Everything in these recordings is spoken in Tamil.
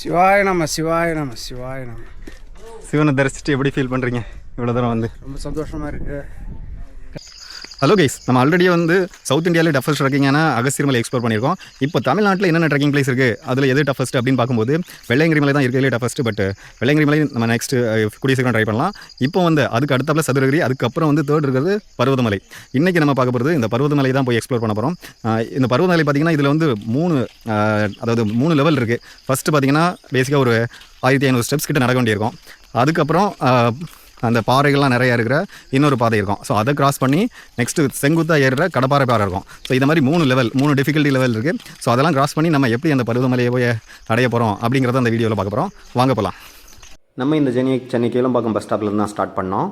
சிவாய நம சிவாய நம சிவாய நம. சிவனை தரிசிச்சுட்டு எப்படி ஃபீல் பண்ணுறீங்க இவ்வளோ தூரம் வந்து? ரொம்ப சந்தோஷமாக இருக்குது. ஹலோ கைஸ், நம்ம ஆல்ரெடி வந்து சவுத் இந்தியாவிலே டஃபஸ்ட் ட்ரெக்கிங்கான அகஸ்தியர் மலை எக்ஸ்ப்ளோர் பண்ணியிருக்கோம். இப்போ தமிழ்நாட்டில் என்னென்ன ட்ரெக்கிங் பிளேஸ் இருக்குது, அதில் எது டஃபஸ்ட் அப்படின்னு பார்க்கும்போது வெள்ளையங்கிரி மலை தான் இருக்கிறதுலே டஃபஸ்ட். பட் வெள்ளையங்கிரி மலை நம்ம நெக்ஸ்ட் கூடிய சீக்கிரம் ட்ரை பண்ணலாம். இப்போ வந்து அதுக்கு அடுத்தாப்புல சதுரகிரி, அதுக்கப்புறம் வந்து தேர்ட் இருக்கிறது பர்வதமலை. இன்றைக்கி நம்ம பார்க்க போகிறது இந்த பர்வதமலை தான் போய் எக்ஸ்ப்ளோர் பண்ண போகிறோம். இந்த பர்வதமலை பார்த்திங்கன்னா இதில் வந்து மூணு லெவல் இருக்குது. ஃபஸ்ட்டு பார்த்திங்கன்னா பேசிக்காக ஒரு 1500 ஸ்டெப்ஸ் கிட்ட நடக்க வேண்டியிருக்கும். அதுக்கப்புறம் அந்த பாறைகள்லாம் நிறையா இருக்கிற இன்னொரு பாதை இருக்கும். ஸோ அதை கிராஸ் பண்ணி நெக்ஸ்ட்டு செங்குத்தாக ஏறுற கடப்பாறை பாறை இருக்கும். ஸோ இந்த மாதிரி 3 டிஃபிகல்ட்டி லெவல் இருக்குது. ஸோ அதெல்லாம் கிராஸ் பண்ணி நம்ம எப்படி அந்த பருவமலையை போய் அடைய போகிறோம் அப்படிங்கிறத அந்த வீடியோவில் பார்க்க போகிறோம். வாங்க போகலாம். நம்ம இந்த சென்னை கீழம்பாக்கம் பஸ் ஸ்டாப்லேருந்து தான் ஸ்டார்ட் பண்ணோம்.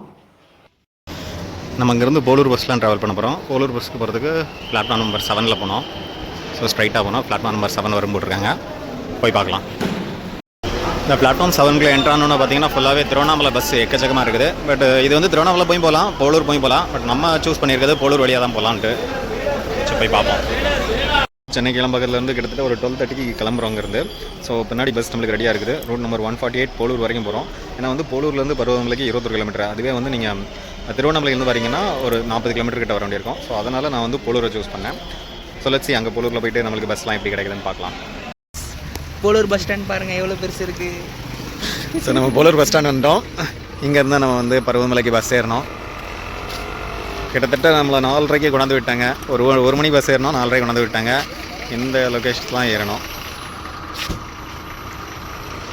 நம்ம இங்கேருந்து போலூர் பஸ்லாம் ட்ராவல் பண்ண போகிறோம். போலூர் பஸ்க்கு போகிறதுக்கு பிளாட்ஃபார்ம் நம்பர் 7 போனோம். ஸோ ஸ்ட்ரைட்டாக போனோம். பிளாட்ஃபார்ம் நம்பர் 7 வரும் போட்டிருக்காங்க, போய் பார்க்கலாம். இந்த பிளாட்ஃபார்ம் 7 என்ட்ரானோன்னு பார்த்தீங்கன்னா ஃபுல்லாகவே திருவண்ணாமலை பஸ் எக்கச்சக்கமாக இருக்குது. பட் இது வந்து திருவண்ணாமலை போய் போகலாம், போலூர் போய் போகலாம். பட் நம்ம சூஸ் பண்ணியிருக்கிறது போலூர் வழியாக தான் போகலான்ட்டு. சரி, போய் பார்ப்போம். சென்னை கிளம்பக்கத்துலேருந்து கிட்டத்தட்ட ஒரு 12:30க்கு கிளம்புறோங்கிறது. ஸோ பின்னாடி பஸ் நம்மளுக்கு ரெடியாக இருக்குது. ரூட் நம்பர் 148 போலூர் வரைக்கும் போகிறோம். ஏன்னா வந்து போலூர்லேருந்து பருவமலைக்கு 21 கிலோமீட்டர். அதுவே வந்து நீங்கள் திருவண்ணாமலையிலேருந்து வரீங்கன்னா ஒரு 40 கிலோமீட்டர் கிட்ட வர வேண்டியிருக்கும். ஸோ அதனால் நான் வந்து போலூரை சூஸ் பண்ணேன். ஸோ லெட்ஸ் see அங்கே போலூரில் போயிட்டு நம்மளுக்கு பஸ்லாம் எப்படி கிடைக்குதுன்னு பார்க்கலாம். போலூர் பஸ் ஸ்டாண்ட் பாருங்கள் எவ்வளோ பெருசு இருக்குது. ஸோ நம்ம போலூர் பஸ் ஸ்டாண்ட் வந்துட்டோம். இங்கேருந்து நம்ம வந்து பருவமலைக்கு பஸ் ஏறணும். கிட்டத்தட்ட நம்மளை 4:30க்கு கொண்டாந்து விட்டாங்க. ஒரு மணி பஸ் ஏறணும், 4:30 கொண்டாந்து விட்டாங்க. இந்த லொக்கேஷன்ஸ்லாம் ஏறணும்.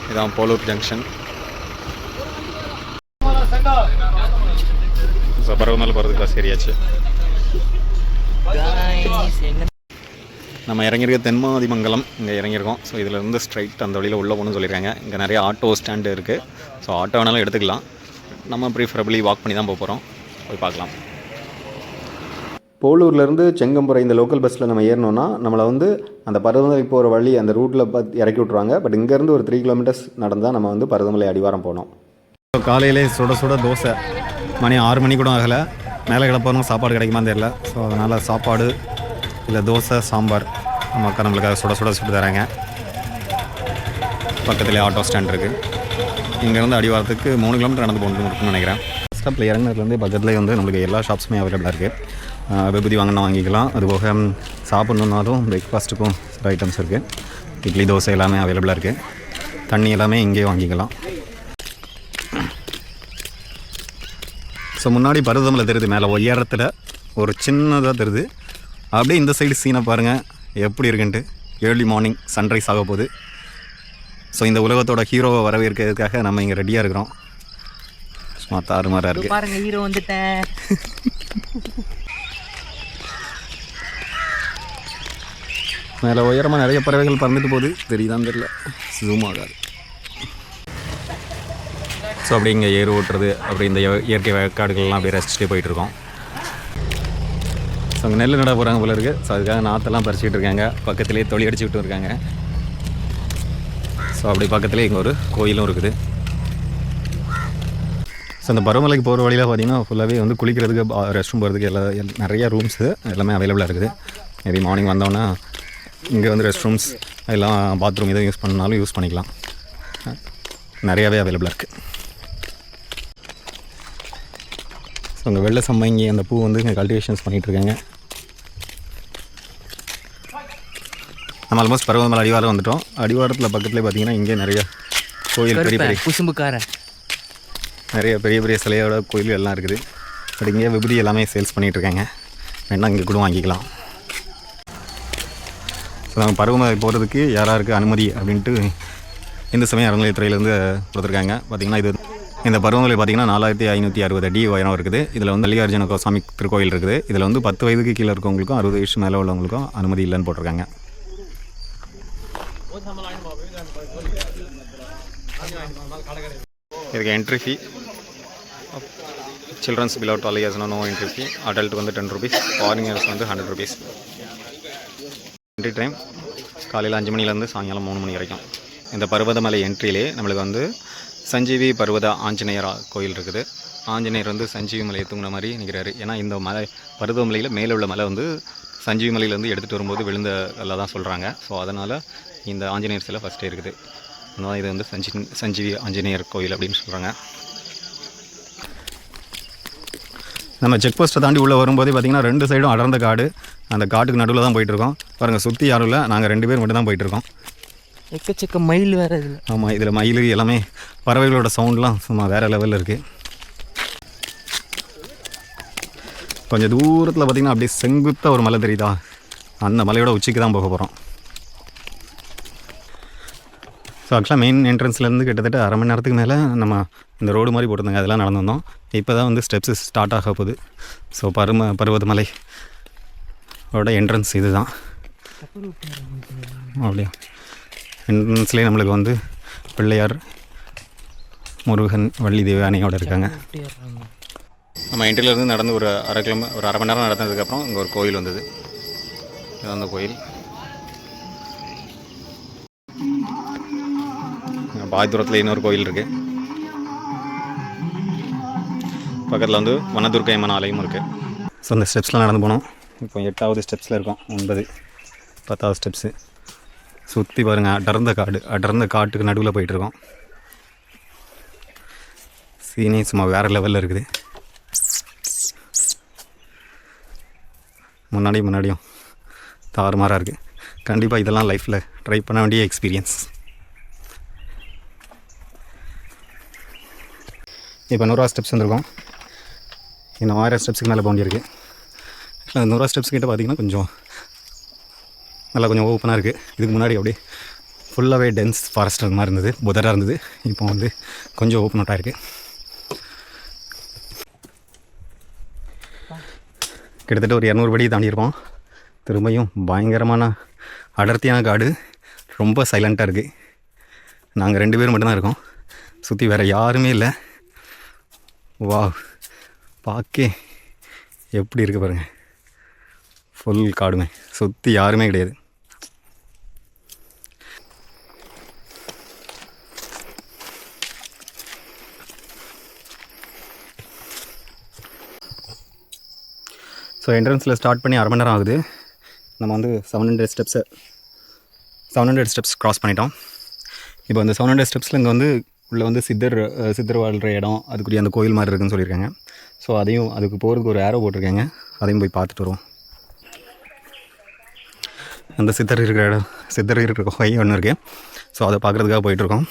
இதான் போலூர் ஜங்ஷன். ஸோ பருவமலை போகிறதுக்கு பஸ் ஏறியாச்சு. நம்ம இறங்கியிருக்க தென்மாதிமங்கலம் இங்கே இறங்கியிருக்கோம். ஸோ இதில் இருந்து ஸ்ட்ரைட் அந்த வழியில் உள்ளே போகணும்னு சொல்லியிருக்காங்க. இங்கே நிறைய ஆட்டோ ஸ்டாண்டு இருக்குது. ஸோ ஆட்டோ வேணாலும் எடுத்துக்கலாம். நம்ம ப்ரீஃபரபிளி வாக் பண்ணி தான் போகிறோம். போய் பார்க்கலாம். போலூர்லேருந்து செங்கம்புரை இந்த லோக்கல் பஸ்ஸில் நம்ம ஏறினோன்னா நம்மளை வந்து அந்த பருவமலை போகிற வழி அந்த ரூட்டில் பார்த்து இறக்கி விட்ருவாங்க. பட் இங்கேருந்து ஒரு 3 கிலோமீட்டர்ஸ் நடந்தால் நம்ம வந்து பருவமலை அடிவாரம் போனோம். ஸோ காலையிலே சுட சுட தோசை, மணி 6 மணி கூட ஆகலை. மேலே கிளப்பறவங்க சாப்பாடு கிடைக்குமான்னு தெரியல. ஸோ அதனால் சாப்பாடு இல்லை தோசை சாம்பார் நம்மளுக்காக சுட சுட தராங்க. பக்கத்துலேயே ஆட்டோ ஸ்டாண்ட் இருக்குது. இங்கேருந்து அடிவாரத்துக்கு 3 கிலோமீட்டர் நடந்து போகணும்னு நினைக்கிறேன். பஸ் ஸ்டாப்பில் இறங்கினதுலேருந்து பக்கத்துலேயே வந்து நம்மளுக்கு எல்லா ஷாப்ஸுமே அவைலபிளாக இருக்குது. விபூதி வாங்கினா வாங்கிக்கலாம். அதுபோக சாப்பிட்ணுன்னாலும் பிரேக்ஃபாஸ்ட்டுக்கும் சில ஐட்டம்ஸ் இருக்குது. இட்லி தோசை எல்லாமே அவைலபிளாக இருக்குது. தண்ணி எல்லாமே இங்கேயே வாங்கிக்கலாம். ஸோ முன்னாடி பருவமலை தெரியுது, மேலே உயரத்தில் ஒரு சின்னதாக தெரியுது. அப்படியே இந்த சைடு சீனை பாருங்கள் எப்படி இருக்குன்ட்டு. ஏர்லி மார்னிங் சன்ரைஸ் ஆக போகுது. ஸோ இந்த உலகத்தோட ஹீரோவை வரவேற்கிறதுக்காக நம்ம இங்கே ரெடியாக இருக்கிறோம். சும்மா தாறுமாறாக இருக்குது பாருங்கள். ஹீரோ வந்துட்டேன். மேலே உயரமாக நிறைய பறவைகள் பறந்துட்டு போகுது. தெரியுதான்னு தெரியல, ஜூம் ஆகாது. ஸோ அப்படி இங்கே ஏறு ஓட்டுறது, அப்படி இந்த இயற்கை வயக்காடுகள்லாம் அப்படியே ரசிச்சுட்டே போயிட்டுருக்கோம். ஸோ அங்கே நெல் நட போகிறாங்க போல இருக்குது. ஸோ அதுக்காக நாற்றெல்லாம் பறிச்சிக்கிட்டு இருக்காங்க. பக்கத்துலேயே தொழில் அடிச்சுக்கிட்டு இருக்காங்க. ஸோ அப்படி பக்கத்துலேயே இங்கே ஒரு கோயிலும் இருக்குது. ஸோ அந்த பருவமலைக்கு போகிற வழியில் பார்த்திங்கன்னா ஃபுல்லாகவே வந்து குளிக்கிறதுக்கு ரெஸ்ட் ரூம் போகிறதுக்கு நிறைய ரூம்ஸு எல்லாமே அவைலபிளாக இருக்குது. மேபி மார்னிங் வந்தோன்னா இங்கே வந்து ரெஸ்ட் ரூம்ஸ் எல்லாம் பாத்ரூம் எதுவும் யூஸ் பண்ணாலும் யூஸ் பண்ணிக்கலாம். நிறையாவே அவைலபிளாக இருக்குது. ஸோ இங்கே வெள்ளை சம்பங்கி அந்த பூ வந்து இங்கே கல்டிவேஷன்ஸ் பண்ணிகிட்ருக்காங்க. நம்ம ஆல்மோஸ்ட் பருவமலை அடிவாரம் வந்துவிட்டோம். அடிவாரத்தில் பக்கத்துலேயே பார்த்திங்கன்னா இங்கே நிறைய கோயில், பெரிய குசும்புக்கார நிறைய பெரிய சிலையோட கோயில்கள் எல்லாம் இருக்குது. பட் இங்கே விபூதி எல்லாமே சேல்ஸ் பண்ணிகிட்ருக்காங்க. வேணால் இங்கே கூட வாங்கிக்கலாம். ஸோ நாங்கள் பருவமலை போகிறதுக்கு யாராருக்கு அனுமதி அப்படின்ட்டு இந்து சமய அறநிலையத்துறையிலேருந்து கொடுத்துருக்காங்க. பார்த்திங்கன்னா இது இந்த பருவமலை பார்த்திங்கன்னா 4560 அடி உயரம் இருக்குது. இதில் வந்து மல்லிகார்ஜுன சுவாமி திருக்கோயில் இருக்குது. இதில் வந்து 10 வயதுக்கு கீழே இருக்கவங்களுக்கும் 60 வயசு மேலே உள்ளவங்களுக்கும் அனுமதி இல்லைன்னு போட்டிருக்காங்க. இதுக்கு entry fee, childrens below 12 years no entry fee, adult வந்து 10 rupees, ஃபாரினர்ஸ் வந்து 100 rupees. என்ட்ரி டைம் காலையில் 5 மணிலேருந்து சாயங்காலம் 3 மணி வரைக்கும். இந்த பர்வதமலை என்ட்ரியிலே நம்மளுக்கு வந்து சஞ்சீவி பர்வத ஆஞ்சநேயர் கோயில் இருக்குது. ஆஞ்சநேயர் வந்து சஞ்சீவி மலையை தூங்கின மாதிரி நிற்கிறாரு. ஏன்னா இந்த மலை பருவமலையில் மேலே உள்ள மலை வந்து சஞ்சீவி மலையிலேருந்து எடுத்துகிட்டு வரும்போது விழுந்த எல்லாம் தான் சொல்கிறாங்க. ஸோ அதனால் இந்த ஆஞ்சநேயர் சிலை ஃபஸ்ட்டே இருக்குது. அதனால் இது வந்து சஞ்சீவி ஆஞ்சநேயர் கோயில் அப்படின்னு சொல்கிறாங்க. நம்ம செக் போஸ்ட்டை தாண்டி உள்ளே வரும்போதே பார்த்திங்கன்னா 2 சைடும் அடர்ந்த காடு. அந்த காட்டுக்கு நடுவில் தான் போயிட்டுருக்கோம். பாருங்கள், சுற்றி யாரும் இல்லை, நாங்கள் 2 பேர் மட்டும் தான் போயிட்டுருக்கோம். எக்கச்சக்க மயில் வேறு இதில். ஆமாம், இதில் மயில் எல்லாமே பறவைகளோட சவுண்ட்லாம் சும்மா வேறு லெவலில் இருக்குது. கொஞ்சம் தூரத்தில் பார்த்திங்கன்னா அப்படியே செங்குத்தாக ஒரு மலை தெரியுதா, அந்த மலையோட உச்சிக்கு தான் போக போகிறோம். ஸோ ஆக்சுவலாக மெயின் என்ட்ரன்ஸ்லேருந்து கிட்டத்தட்ட அரை மணி நேரத்துக்கு மேலே நம்ம இந்த ரோடு மாதிரி போட்டிருந்தாங்க, அதெல்லாம் நடந்து வந்தோம். இப்போ தான் வந்து ஸ்டெப்ஸு ஸ்டார்ட் ஆக போகுது. ஸோ பருவதமலை ஓட என்ட்ரன்ஸ் இது தான். அப்படியா, என்ட்ரன்ஸ்லேயே நம்மளுக்கு வந்து பிள்ளையார், முருகன், வள்ளி தேவானையோடு இருக்காங்க. நம்ம என்ட்ரிலேருந்து நடந்து ஒரு அரை மணி நேரம் நடந்ததுக்கப்புறம் இங்கே ஒரு கோயில் வந்தது. இது அந்த கோயில். பாதி தூரத்தில் இன்னொரு கோயில் இருக்குது. பக்கத்தில் வந்து வனதுர்க்கை அம்மன் ஆலயமும் இருக்குது. ஸோ அந்த ஸ்டெப்ஸ்லாம் நடந்து போனோம். இப்போ 8வது ஸ்டெப்ஸில் இருக்கோம். 9, 10வது ஸ்டெப்ஸு. சுற்றி பாருங்கள், அடர்ந்த காட்டுக்கு நடுவில் போயிட்டுருக்கோம். சீனே சும்மா வேறு லெவலில் இருக்குது. முன்னாடியும் தாறுமாறாக இருக்குது. கண்டிப்பாக இதெல்லாம் லைஃப்பில் ட்ரை பண்ண வேண்டிய எக்ஸ்பீரியன்ஸ். இப்போ 100 ஸ்டெப்ஸ் வந்துருக்கோம். இன்னும் 1000 ஸ்டெப்ஸுக்கு மேலே போக இருக்குது. ஆக்சுவலாக 100 ஸ்டெப்ஸ் கிட்ட பார்த்திங்கன்னா கொஞ்சம் ஓப்பனாக இருக்குது. இதுக்கு முன்னாடி அப்படியே ஃபுல்லாகவே டென்ஸ் ஃபாரஸ்ட் மாதிரி இருந்தது, புதராக இருந்தது. இப்போ வந்து கொஞ்சம் ஓப்பன் அவுட்டாக இருக்குது. கிட்டத்தட்ட ஒரு 200 படி தாண்டி இருப்போம். திரும்பியும் பயங்கரமான அடர்த்தியான காடு, ரொம்ப சைலண்ட்டாக இருக்குது. நாங்கள் 2 பேர் மட்டும்தான் இருக்கோம், சுற்றி வேறு யாருமே இல்லை. வா, பார்க்கே எப்படி இருக்குது பாருங்கள், ஃபுல் காடுமே, சுற்றி யாருமே கிடையாது. ஸோ என்ட்ரன்ஸில் ஸ்டார்ட் பண்ணி அரை மணி நேரம் ஆகுது. நம்ம வந்து 700 ஸ்டெப்ஸ் க்ராஸ் பண்ணிட்டோம். இப்போ அந்த 700 ஸ்டெப்ஸில் இங்கே வந்து உள்ளே வந்து சித்தர் வாழ்கிற இடம், அதுக்குரிய அந்த கோயில் மாதிரி இருக்குதுன்னு சொல்லியிருக்காங்க. ஸோ அதுக்கு போகிறதுக்கு ஒரு ஏரோ போட்டிருக்காங்க, அதையும் போய் பார்த்துட்டு வருவோம். அந்த சித்தர் இருக்கிற கோகை ஒன்று இருக்குது. ஸோ அதை பார்க்குறதுக்காக போயிட்டுருக்கோம்.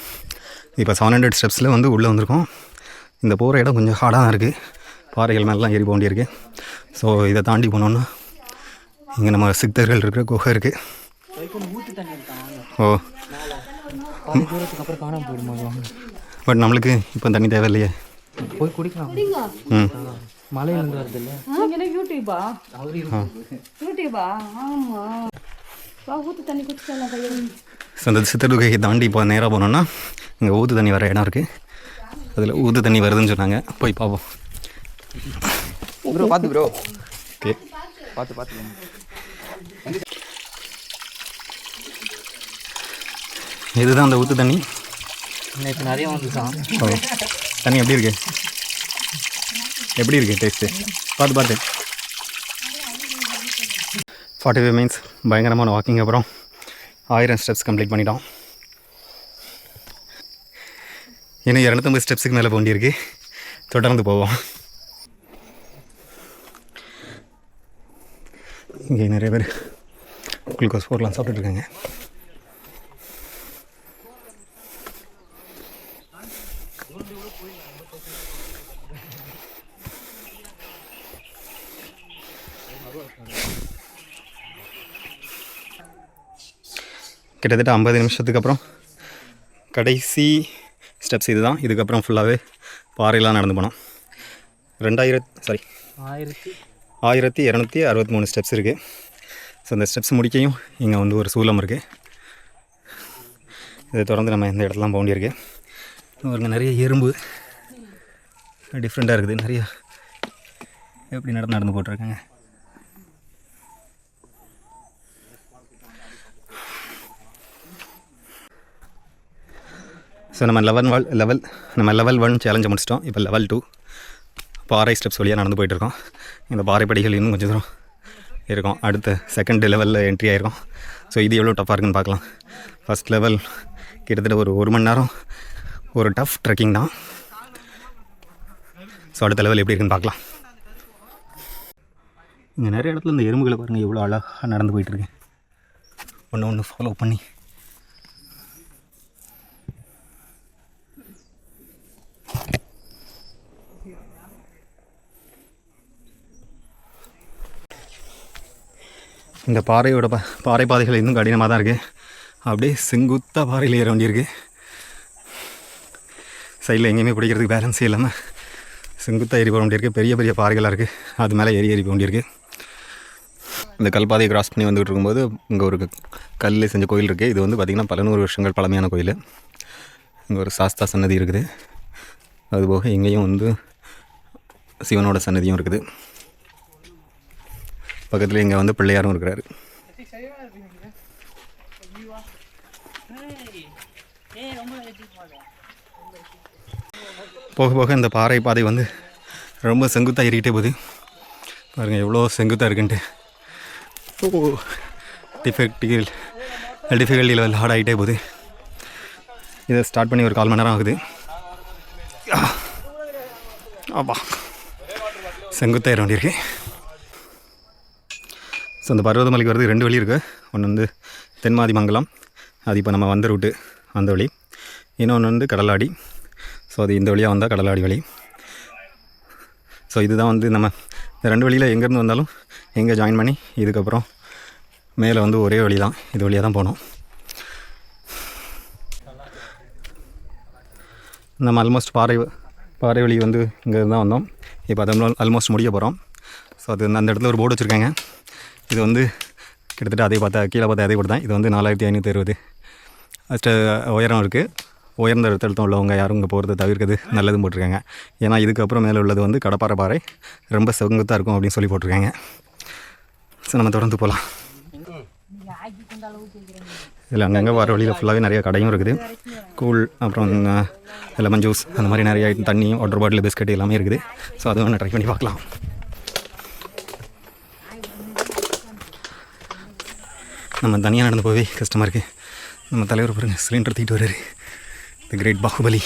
இப்போ 700 ஸ்டெப்ஸில் வந்து உள்ளே வந்திருக்கோம். இந்த போகிற இடம் கொஞ்சம் ஹார்டாக தான் இருக்குது, பாறைகள் மேலாம் ஏறி போக வேண்டியிருக்கு. ஸோ இதை தாண்டி போனோன்னா இங்கே நம்ம சித்தர்கள் இருக்கிற குகை இருக்குது. ஓ, பட் நம்மளுக்கு இப்போ தண்ணி தேவையில்லையே, போய் குடிக்கலாம். மலையிலேருந்து வருது இல்லை. ஸோ அந்த சித்தர் குகையை தாண்டி இப்போ நேராக போனோன்னா இங்கே ஊற்று தண்ணி வர இடம் இருக்குது. அதில் ஊற்று தண்ணி வருதுன்னு சொன்னாங்க, போய் பார்ப்போம். ப்ரோ பார்த்து ப்ரோ. ஓகே, பார்த்து இதுதான் அந்த ஊற்று தண்ணி. நேற்று நிறைய வந்துச்சான். ஓ, தண்ணி எப்படி இருக்குது டேஸ்ட்டு? பார்த்து 45 மினிட்ஸ் பயங்கரமான வாக்கிங் அப்புறம் 1000 ஸ்டெப்ஸ் கம்ப்ளீட் பண்ணிட்டோம். இன்னும் 250 ஸ்டெப்ஸுக்கு மேலே போண்டியிருக்கு. தொடர்ந்து போவோம். இங்கே நிறைய பேர் குளுக்கோஸ் போடலாம் சாப்பிட்டுருக்காங்க. கிட்டத்தட்ட 50 நிமிஷத்துக்கு அப்புறம் கடைசி ஸ்டெப்ஸ் இது தான். இதுக்கப்புறம் ஃபுல்லாகவே பாறையெல்லாம் நடந்து போனோம். 1263 ஸ்டெப்ஸ் இருக்குது. ஸோ அந்த ஸ்டெப்ஸ் முடிக்கையும் இங்கே வந்து ஒரு சூலம் இருக்குது. இதை தொடர்ந்து நம்ம இந்த இடத்துலாம் போக வேண்டியிருக்கு. பாருங்க, நிறைய எறும்பு டிஃப்ரெண்ட்டாக இருக்குது. நிறைய எப்படி நடந்து போட்டிருக்காங்க. ஸோ நம்ம லெவல் 1 சேலஞ்சை முடிச்சிட்டோம். இப்போ லெவல் 2 பாறை ஸ்டெப்ஸ் வழியாக நடந்து போயிட்டுருக்கோம். இந்த பாறை படிகள் இன்னும் கொஞ்சம் தூரம் இருக்கும். அடுத்த செகண்ட் லெவலில் என்ட்ரி ஆகிருக்கோம். ஸோ இது எவ்வளோ டஃப்பாக இருக்குன்னு பார்க்கலாம். ஃபஸ்ட் லெவல் கிட்டத்தட்ட ஒரு மணி நேரம் ஒரு டஃப் ட்ரெக்கிங் தான். ஸோ அடுத்த லெவல் எப்படி இருக்குன்னு பார்க்கலாம். இங்கே நிறைய இடத்துல இந்த எறும்புகளை பாருங்கள் எவ்வளோ அழகாக நடந்து போயிட்டுருக்கு. ஒன்று ஃபாலோ பண்ணி இந்த பாறையோட பாறை பாதைகள் இன்னும் கடினமாக தான் இருக்குது. அப்படியே செங்குத்தாக பாறையில் ஏற வேண்டியிருக்கு. சைடில் எங்கேயுமே பிடிக்கிறதுக்கு பேலன்ஸே இல்லாமல் செங்குத்தாக ஏறி போக வேண்டியிருக்கு. பெரிய பெரிய பாறைகளாக இருக்குது, அது மேலே ஏறி போக வேண்டியிருக்கு. இந்த கல்பாதையை கிராஸ் பண்ணி வந்துகிட்டு இருக்கும்போது இங்கே ஒரு கல் செஞ்ச கோயில் இருக்குது. இது வந்து பார்த்திங்கன்னா பல 100 வருஷங்கள் பழமையான கோயில். இங்கே ஒரு சாஸ்தா சன்னதி இருக்குது. அதுபோக இங்கேயும் வந்து சிவனோட சன்னதியும் இருக்குது. பக்கத்தில் இங்கே வந்து பிள்ளையாரும் இருக்கிறாரு. போக போக இந்த பாறை பாதை வந்து ரொம்ப செங்குத்தாக ஏறிக்கிட்டே போகுது. பாருங்கள் எவ்வளோ செங்குத்தாக இருக்குன்ட்டு. டிஃபிகல்ட்டி லெவல் ஹார்ட் ஆகிட்டே போகுது. இதை ஸ்டார்ட் பண்ணி ஒரு 1/4 மணி நேரம் ஆகுது. ஆப்பா செங்குத்தாக ஏற வேண்டியிருக்கு. ஸோ அந்த பர்வதமலைக்கு வரது 2 வழி இருக்குது. ஒன்று வந்து தென்மாதி மங்கலம், அது இப்போ நம்ம வந்த ரூட்டு அந்த வழி. இன்னொன்று வந்து கடலாடி. ஸோ அது இந்த வழியாக வந்தால் கடலாடி வழி. ஸோ இதுதான் வந்து நம்ம இந்த 2 வழியில் எங்கேருந்து வந்தாலும் எங்கே ஜாயின் பண்ணி இதுக்கப்புறம் மேலே வந்து ஒரே வழி தான், இது வழியாக தான் போனோம். நம்ம ஆல்மோஸ்ட் பாறை வழி வந்து இங்கே தான் வந்தோம். இப்போ அதை ஆல்மோஸ்ட் முடிய போகிறோம். ஸோ அது அந்த இடத்துல ஒரு போர்டு வச்சுருக்காங்க. இது வந்து கிட்டத்தட்ட அதே கீழே பார்த்தா அதே போர்டு தான். இது வந்து 4560 ஃபஸ்ட்டு உயரம் இருக்குது. உயர்ந்த இடத்துல உள்ளவங்க யாரும் இங்கே போகிறத தவிர்க்கிறது நல்லதும் போட்டிருக்காங்க. ஏன்னா இதுக்கப்புறம் மேலே உள்ளது வந்து கடப்பாறை பாறை, ரொம்ப செங்குத்தாக இருக்கும் அப்படின்னு சொல்லி போட்டிருக்காங்க. ஸோ நம்ம தொடர்ந்து போகலாம். இதில் அங்கங்கே வர வழியில் ஃபுல்லாகவே நிறைய கடையும் இருக்குது. கூழ், அப்புறம் லெமன் ஜூஸ், அந்த மாதிரி நிறைய ஐட்டம், தண்ணி, வாட்டர் பாட்டில், பிஸ்கட் எல்லாமே இருக்குது. ஸோ அதுவும் நான் ட்ரை பண்ணி பார்க்கலாம். நம்ம தனியாக நடந்து போவே கஷ்டமாக இருக்குது. நம்ம தலைவர் பாருங்க சிலிண்டர் தூக்கிட்டு வர்றாரு, தி கிரேட் பாகுபலி.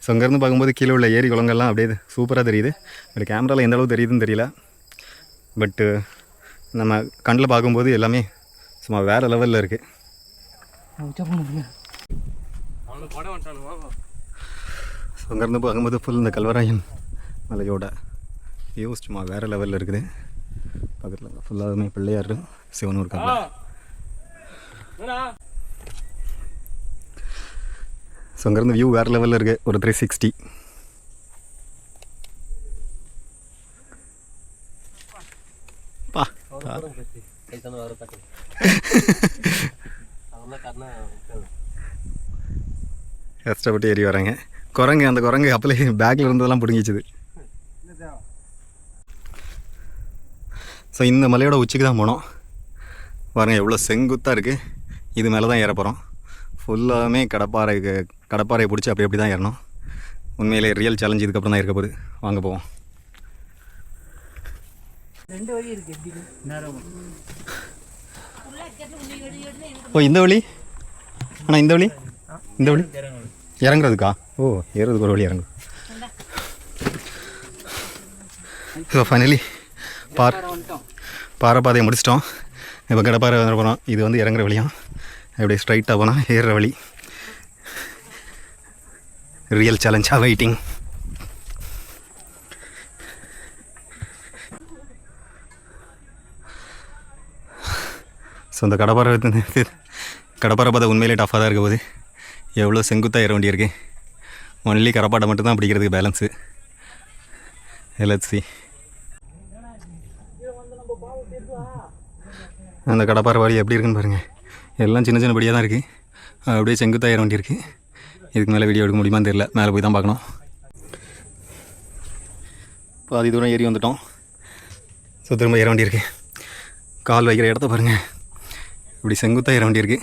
ஸோ அங்கேருந்து பார்க்கும்போது கீழே உள்ள ஏரி குளங்கள்லாம் அப்படியே சூப்பராக தெரியுது. பட் கேமராவில் எந்த அளவு தெரியுதுன்னு தெரியல. பட்டு நம்ம கண்ணில் பார்க்கும்போது எல்லாமே சும்மா வேறு லெவலில் இருக்குது. ஸோ அங்கேருந்து பார்க்கும்போது ஃபுல் இந்த கல்வராயன் மலையோட வியூஸ் சும்மா வேறு லெவலில் இருக்குது. பக்கத்தில் ஃபுல்லாகவே பிள்ளையார், சிவனும் இருக்காங்க. ஸோ அங்கேருந்து வியூ வேறு லெவலில் இருக்குது. ஒரு 360. கஷ்டப்பட்டு ஏறி வராங்க. அந்த குரங்கு அப்போலே பேக்கில் இருந்ததெல்லாம் பிடுங்கிச்சுது. ஸோ இந்த மலையோட உச்சிக்கு தான் போனோம். பாருங்கள் எவ்வளோ செங்குத்தாக இருக்குது. இது மேலே தான் ஏற போகிறோம். ஃபுல்லாகவே கடப்பாறையை பிடிச்சி அப்படி தான் ஏறணும். உண்மையிலே ரியல் சேலஞ்ச் இதுக்கப்புறம் தான் இருக்க போகுது. வாங்க போவோம். 2 வழி இருக்குது. ஓ இந்த வழி. ஆனால் இந்த வழி இறங்குறதுக்கா? ஓ ஏறுறதுக்கு ஒரு வழி இறங்கும். ஸோ ஃபைனலி பாறை பாதையை முடிச்சிட்டோம். இப்போ கடப்பாறை வர போகிறோம். இது வந்து இறங்குற வழியாக அப்படியே ஸ்ட்ரைட்டாக போனால் ஏறுற வழி. Real சேலஞ்சாக waiting. ஸோ அந்த கடப்பாறை பாதை உண்மையிலே டஃப்பாக தான் இருக்க போகுது. எவ்வளோ செங்குத்தாக ஏற வேண்டியிருக்கு. ஒன்லி கடப்பாட்டை மட்டும் தான் பிடிக்கிறதுக்கு பேலன்ஸு. எல்ஹெச்சி அந்த கடப்பாறை வழி எப்படி இருக்குன்னு பாருங்கள். எல்லாம் சின்ன சின்ன படியாக தான் இருக்குது. அப்படியே செங்குத்தாக ஏற வேண்டியிருக்கு. இதுக்கு மேலே வீடியோ எடுக்க முடியுமான்னு தெரியல. மேலே போய் தான் பார்க்கணும். பாதி தூரம் ஏறி வந்துட்டோம். ஸோ திரும்ப ஏற வேண்டியிருக்கு. கால் வைக்கிற இடத்த பாருங்கள். இப்படி செங்குத்தாக ஏற வேண்டியிருக்கு.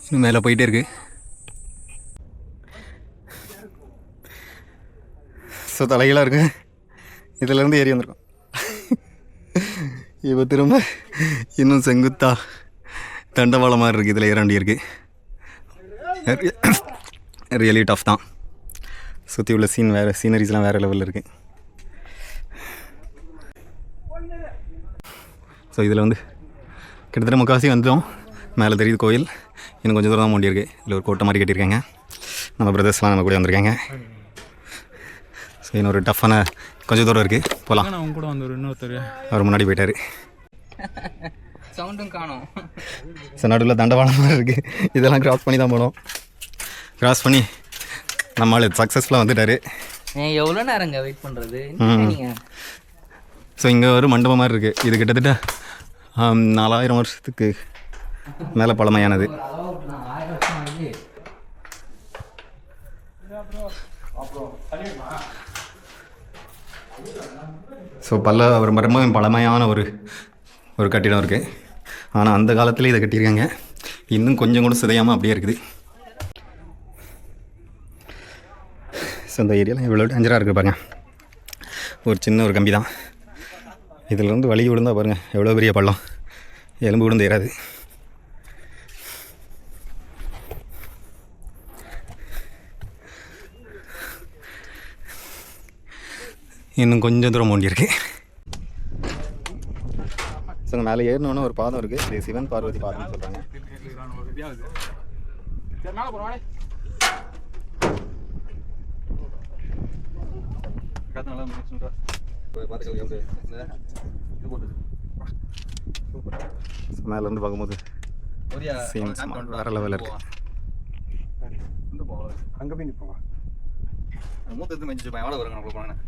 இன்னும் மேலே போயிட்டே இருக்கு. ஸோ தலைகளாக இருக்கு. இதிலேருந்து ஏறி வந்திருக்கோம். இப்போ திரும்ப இன்னும் செங்குத்தா தண்டவாளம் மாதிரி இருக்குது. இதில் ஏற வேண்டி இருக்குது. ரியலி டஃப் தான். சுற்றி உள்ள சீனரிஸ்லாம் வேறு லெவலில் இருக்குது. ஸோ இதில் வந்து கிட்டத்தட்ட முக்கால்வாசி வந்துட்டோம். மேலே தெரியுது கோயில். இன்னும் கொஞ்சம் தூரம் தான் மூடி இருக்குது. இதில் ஒரு கோட்டை மாதிரி கட்டியிருக்காங்க. நம்ம பிரதர்ஸ்லாம் நம்ம கூட வந்திருக்காங்க. ஸோ இன்னொரு டஃப்பான கொஞ்சம் தூரம் இருக்குது. போகலாம். அவங்க கூட வந்து இன்னொருத்தர் அவர் முன்னாடி போயிட்டார். சவுண்டும் காணும். ஸோ நடுவில் தண்டவாளம் மாதிரி இருக்குது. இதெல்லாம் கிராஸ் பண்ணி தான் போனோம். கிராஸ் பண்ணி நம்மளால் சக்ஸஸ்ஃபுல்லாக வந்துட்டார். எவ்வளோ நேரங்க வெயிட் பண்ணுறது நீங்கள்? ஸோ இங்கே ஒரு மண்டபம் மாதிரி இருக்குது. இது கிட்டத்தட்ட 4000 வருஷத்துக்கு மேலே பழமையானது. ஸோ ரொம்ப பழமையான ஒரு கட்டிடம் இருக்குது. ஆனால் அந்த காலத்துலேயே இதை கட்டியிருக்காங்க. இன்னும் கொஞ்சம் கூட சிதையாமல் அப்படியே இருக்குது. ஸோ இந்த ஏரியாவில் எவ்வளோ டேஞ்சராக இருக்குது பாருங்கள். ஒரு சின்ன ஒரு கம்பி தான். இதில் வந்து வழி விழுந்தால் பாருங்கள் எவ்வளோ பெரிய பள்ளம். எலும்பு விழுந்து ஏறாது. இன்னும் கொஞ்சம் தூரம் மூண்டி இருக்குது. ஸோ மேலே ஏறினோன்னு ஒரு பாதம் இருக்குது. இது சிவன் பார்வதி பாதம்னு சொல்கிறாங்க. மேலேருந்து பார்க்கும்போது வேறு லெவலில் இருக்குது. அங்கே போய் நிற்போம். மூத்தது மெஞ்சு எவ்வளோ வருங்க நம்மளுக்கு போனேன்.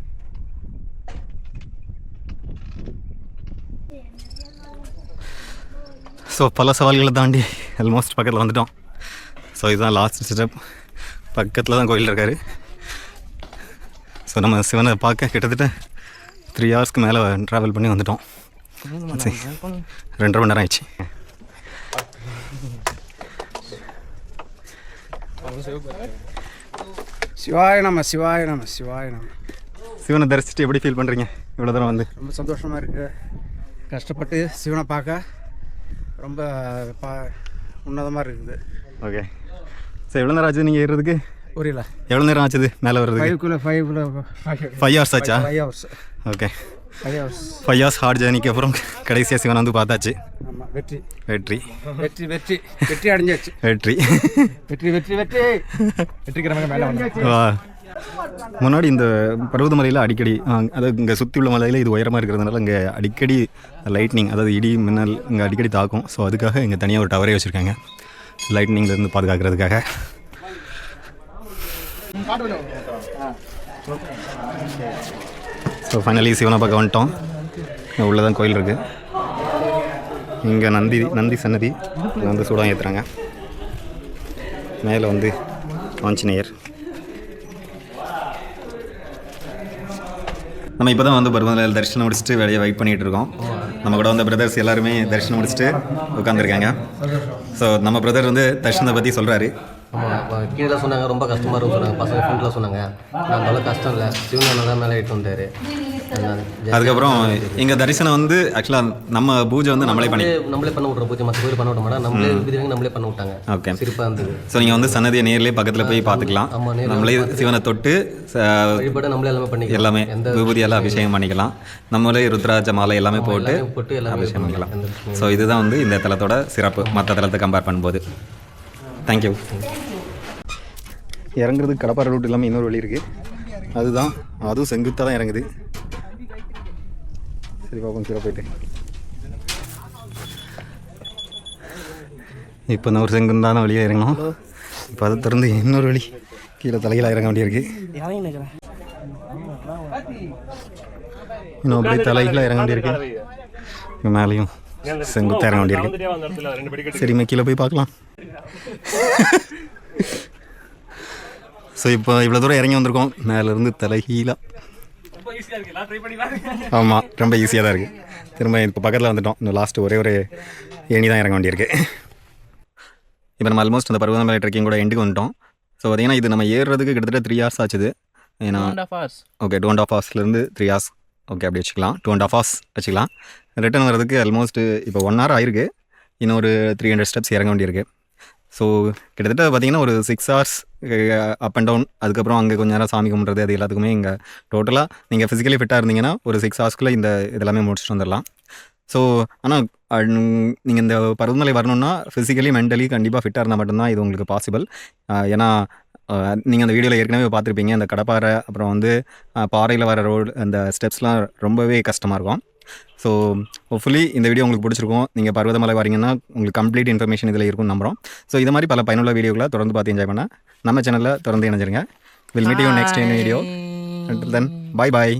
ஸோ பல சவால்களை தாண்டி ஆல்மோஸ்ட் பக்கத்தில் வந்துட்டோம். ஸோ இதுதான் லாஸ்ட் ஸ்டெப். பக்கத்தில் தான் கோயில் இருக்கார். ஸோ நம்ம சிவனை பார்க்க கிட்டத்தட்ட 3 ஹவர்ஸ்க்கு மேலே ட்ராவல் பண்ணி வந்துட்டோம். 2.5 மணி நேரம் ஆயிடுச்சு. சிவாய நம சிவாய நம சிவாய நம. சிவனை தரிசிச்சுட்டு எப்படி ஃபீல் பண்ணுறீங்க இவ்வளோ தூரம் வந்து? ரொம்ப சந்தோஷமாக இருக்குது. கஷ்டப்பட்டு சிவனை பார்க்க ரொம்ப உன்னதமாக இருக்குது. ஓகே. ஸோ எவ்வளோ நேரம் ஆச்சு நீங்கள் ஏறுறதுக்கு? புரியல. எவ்வளோ நேரம் ஆச்சுது மேலே வர்றதுக்கு? 5 ஹவர்ஸ் ஆச்சா? 5 hours. Okay. 5 hours. 5 hours hard ஜேர்னிக்கு அப்புறம் கடைசியாக சிவனை வந்து பார்த்தாச்சு. ஆமாம். வெற்றி வெற்றி வெற்றி வெற்றி வெற்றி அடைஞ்சாச்சு. வெற்றி வெற்றி வெற்றி வெற்றி வெற்றிக்கிறவங்க மேலே வந்து வா. முன்னாடி இந்த பருவதமலையில் அடிக்கடி அதாவது இங்கே சுற்றி உள்ள மலையில் இது உயரமாக இருக்கிறதுனால இங்கே அடிக்கடி லைட்னிங் அதாவது இடி மின்னல் இங்கே அடிக்கடி தாக்கும். ஸோ அதுக்காக இங்கே தனியாக ஒரு டவரே வச்சுருக்காங்க லைட்னிங்லேருந்து பாதுகாக்கிறதுக்காக. ஸோ ஃபைனலி சிவனை பார்க்க வந்துட்டோம். உள்ளே தான் கோயில் இருக்குது. இங்கே நந்தி சன்னதி வந்து சூடம் ஏற்றுறாங்க. மேலே வந்து ஆஞ்சநேயர். நம்ம இப்போ தான் வந்து பருவமலையில் தரிசனம் முடிச்சுட்டு வெளியே வெயிட் பண்ணிகிட்டு இருக்கோம். நம்ம கூட வந்த பிரதர்ஸ் எல்லாருமே தரிசனம் முடிச்சுட்டு உட்காந்துருக்காங்க. ஸோ நம்ம பிரதர் வந்து தரிசனத்தை பற்றி சொல்கிறாரு. ஆமாம், கீழே சொன்னாங்க ரொம்ப கஷ்டமாக இருக்கும் சொன்னாங்க. பசங்க ஃப்ரெண்டில் சொன்னாங்க. நான் அவ்வளோ கஷ்டம் இல்லை, சிவன் தான் மேலே இட்டு வந்தார். அதுக்கப்புறம் எங்கள் தரிசனம் வந்து ஆக்சுவலாக நம்ம பூஜை வந்து நம்மளே பண்ண விட்றோம். பூஜை மற்ற கோயில் பண்ண விட மாட்டோம். நம்மளே பண்ண விட்டாங்க. ஓகே, சிறப்பாக இருந்தது. ஸோ நீங்கள் வந்து சன்னதியை நேர்லேயே பக்கத்தில் போய் பார்த்துக்கலாம். நம்மளே சிவனை தொட்டு வழிபட நம்மளே எல்லாமே பண்ணிக்கலாம். எல்லாமே விபூதியெல்லாம் அபிஷேகம் பண்ணிக்கலாம். நம்மளே ருத்ராட்ச மாலை எல்லாமே போட்டு அபிஷேகம் பண்ணிக்கலாம். ஸோ இதுதான் வந்து இந்த தலத்தோட சிறப்பு மற்ற தலத்தை கம்பேர் பண்ணும்போது. தேங்க்யூ. இறங்குறதுக்கு கடப்பாறை ரூட் இல்லாமல் இன்னொரு வழி இருக்குது. அதுவும் செங்குத்தாக தான் இறங்குது. சரி பார்ப்போம் கீழே போயிட்டு. இப்போ நான் ஒரு செங்குந்தான வழியாக இறங்கணும். இப்போ அதை திறந்து இன்னொரு வழி கீழே தலையில் இறங்க வேண்டியிருக்கு. இன்னும் அப்படியே தலைகளாக இறங்க வேண்டியிருக்கு. இங்கே மேலேயும் செங்குத்தாக இறங்க வேண்டியிருக்கு. சரிம்மா கீழே போய் பார்க்கலாம். ஸோ இப்போ இவ்வளோ தூரம் இறங்கி வந்திருக்கோம். மேலேருந்து தலைகீழாக. ஆமாம், ரொம்ப ஈஸியாக தான் இருக்குது. திரும்ப இப்போ பக்கத்தில் வந்துட்டோம். இன்னும் லாஸ்ட்டு ஒரே ஒரு ஏணி தான் இறங்க வேண்டியிருக்கு. இப்போ நம்ம ஆல்மோஸ்ட் அந்த பருவதமலை ட்ரெக்கிங் கூட எண்டுக்கு வந்துட்டோம். ஸோ பார்த்தீங்கன்னா இது நம்ம ஏறுறதுக்கு கிட்டத்தட்ட 3 hours ஆச்சுது. ஏன்னா ஓகே 2.5 hours 3 hours ஓகே அப்படி வச்சுக்கலாம். 2.5 hours வச்சுக்கலாம். ரிட்டர்ன் வரதுக்கு ஆல்மோஸ்ட் இப்போ 1 hour ஆயிருக்கு. இன்னும் ஒரு 300 steps இறங்க வேண்டியிருக்கு. ஸோ கிட்டத்தட்ட பார்த்தீங்கன்னா ஒரு 6 hours அப் அண்ட் டவுன். அதுக்கப்புறம் அங்கே கொஞ்சம் நேரம் சாமி கும்பிட்றது அது எல்லாத்துக்குமே இங்கே டோட்டலாக நீங்கள் ஃபிசிக்கலி ஃபிட்டாக இருந்தீங்கன்னா ஒரு 6 hours இந்த இதெல்லாமே முடிச்சுட்டு வந்துடலாம். ஸோ ஆனால் நீங்கள் இந்த பருவமலை வரணுன்னா ஃபிசிக்கலி மென்டலி கண்டிப்பாக ஃபிட்டாக இருந்தால் மட்டும்தான் இது உங்களுக்கு பாசிபிள். ஏன்னா நீங்கள் அந்த வீடியோவில் ஏற்கனவே பார்த்துருப்பீங்க. அந்த கடப்பாறை அப்புறம் வந்து பாறையில் வர ரோடு அந்த ஸ்டெப்ஸ்லாம் ரொம்பவே கஷ்டமாக இருக்கும். ஸோ ஹோப்ஃபுல்லி இந்த வீடியோ உங்களுக்கு பிடிச்சிருக்கும். நீங்கள் பருவதமலை வரீங்கன்னா உங்களுக்கு கம்ப்ளீட் இன்ஃபர்மேஷன் இதில் இருக்கும்னு நம்புகிறோம். ஸோ இது மாதிரி பல பயனுள்ள வீடியோக்களை தொடர்ந்து பார்த்து என்ஜாய் பண்ண நம்ம சேனலில் தொடர்ந்து இணைஞ்சிருங்க. Will meet you next video. Then bye bye.